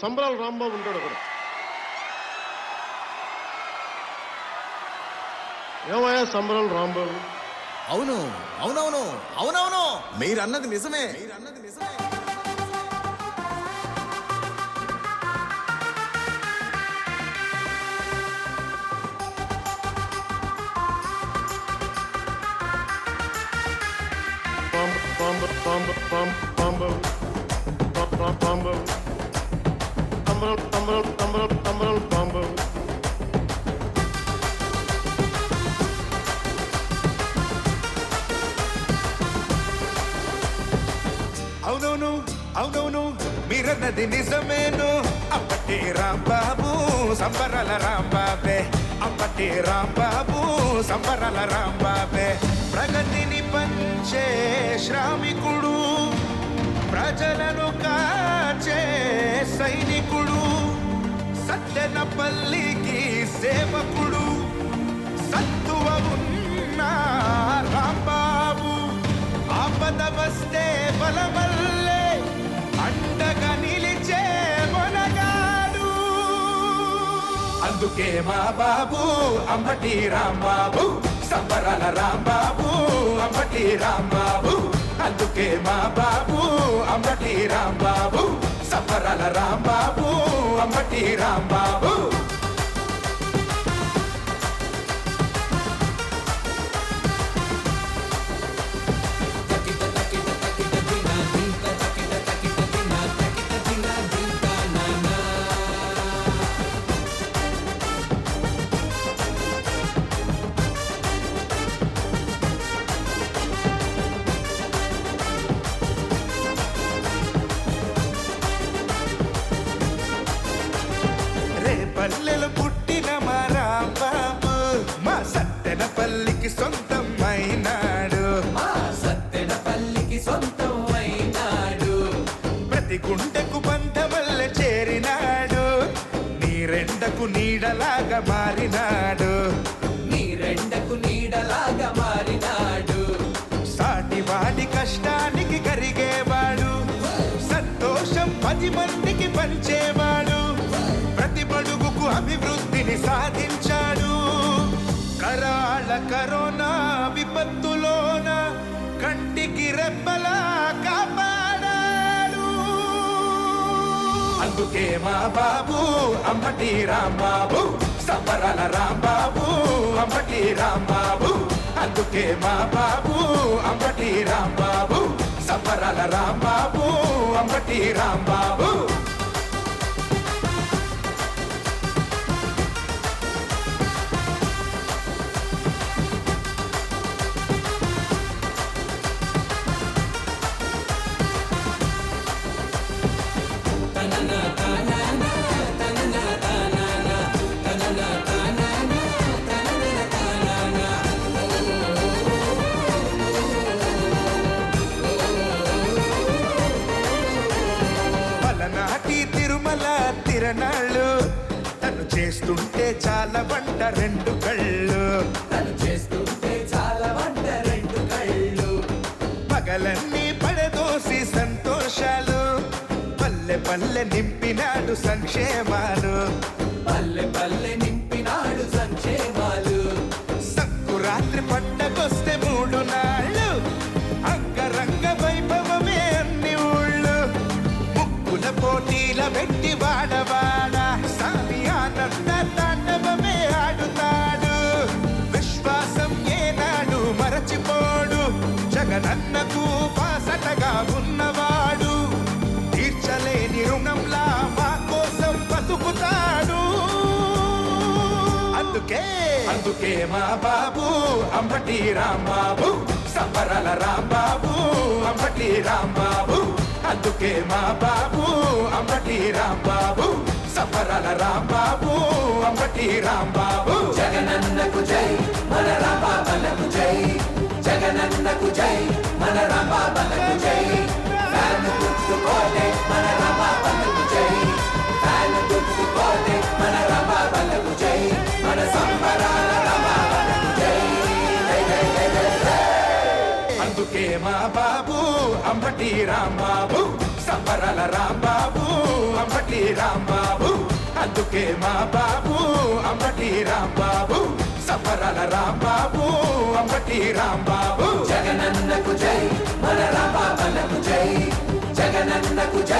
సంబరాల రాంబాబు ఉంటాడు అక్కడ. ఏమయ్యా సంబరాల రాంబాబు? అవును అవునవును అవునవును, మీరన్నది నిజమే. అవునవును అవునవును, మీరన్నది నిజమేను. అప్పటి రాంబాబు సంబరాల రాంబాబే, అప్పటి రాంబాబు సంబరాల రాంబాబే. ప్రగతిని పంచే శ్రామికుడు, ప్రజలను కాచే సైనికుడు, సత్తెనపల్లికి సేవకుడు, సత్తువ ఉన్న రాంబాబు. ఆపద వస్తే బలమల్లే అండగా నిలిచే మొనగాడు. అందుకే మా బాబు అంబటి రాంబాబు, సంబరాల రాంబాబు అంబటి రాంబాబు. అందుకే మా బాబు అంబటి రాంబాబు, సంబరాల రాంబాబు అంబటి రాంబాబు. పల్లెలు పుట్టిన మా రాంబాబు, మా సత్తెనపల్లికి సొంతం అయినాడు, మా సత్తెనపల్లికి సొంతం అయినాడు. ప్రతి గుండెకు బంధమల్లె చేరినాడు, నీరెండకు నీడలాగా మారినాడు, నీరెండకు నీడలాగా మారినాడు. సాటి వాడి కష్టానికి కరిగేవాడు, సంతోషం 10 మందికి పంచేవాడు, ప్రతి బడుగుకు అభివృద్ధిని సాధించాడు. కరాళ కరోనా విపత్తులోన కంటికి రెప్పలా కాపాడాడు. అందుకే మా బాబు అంబటి రాంబాబు, సంబరాల రాంబాబు అంబటి రాంబాబు. అందుకే మా బాబు అంబటి రాంబాబు, సంబరాల రాంబాబు అంబటి రాంబాబు. పలనాటి తిరుమల తిరణాళ్ళు తను చేస్తుంటే చాలా వంట 2 కళ్ళు, తను చేస్తుంటే చాలా వంట 2 కళ్ళు. పగలన్నీ పడదోసి సంతోషాలు, పల్లె పల్లె నింపినాడు సంక్షేమాలు, పల్లె పల్లె నింపినాడు సంక్షేమాలు. సంకురాత్రి పండగొస్తే 3 నాళ్ళు అంగరంగ వైభవమే అన్ని ఊళ్ళు, ముక్కుల పోటీల పెట్టి వాడవాడ సామి ఆనంద తాండవమే ఆడుతాడు. విశ్వాసం ఏనాడు మరచిపోడు, జగనన్నకు బాసటగా ఉన్నవాడు, తీర్చలేని రుణంలా మా కోసం బతుకుతాడు. అందుకే మా బాబు అంబటి రాంబాబు, సంబరాల రాంబాబు అంబటి రాంబాబు. అందుకే మా బాబు అంబటి రాంబాబు, సంబరాల రాంబాబు అంబటి రాంబాబు. జగనన్నకు జై, మన రాంబాబలకు జై. జగనన్నకు జై, మన రాంబాబలకు జై. ఫ్యాను గుర్తుకోటే మన రాంబాబలకు జై. ఫ్యాను గుర్తుకోటే మన రాంబాబలకు జై. మన సంబరాల రాంబాబలకు జై. జై జై జై జై జై. అందుకే మా బాబు అంబటి రాంబాబు, సంబరాల రాంబాబు అంబటి రాంబాబు అందుకే మా బాబు అంబటి రాంబాబు సంబరాల రాంబాబు అంబటి రాంబాబు జగనన్నకు జై మన రాంబాబన్నకు జై జగనన్నకు జై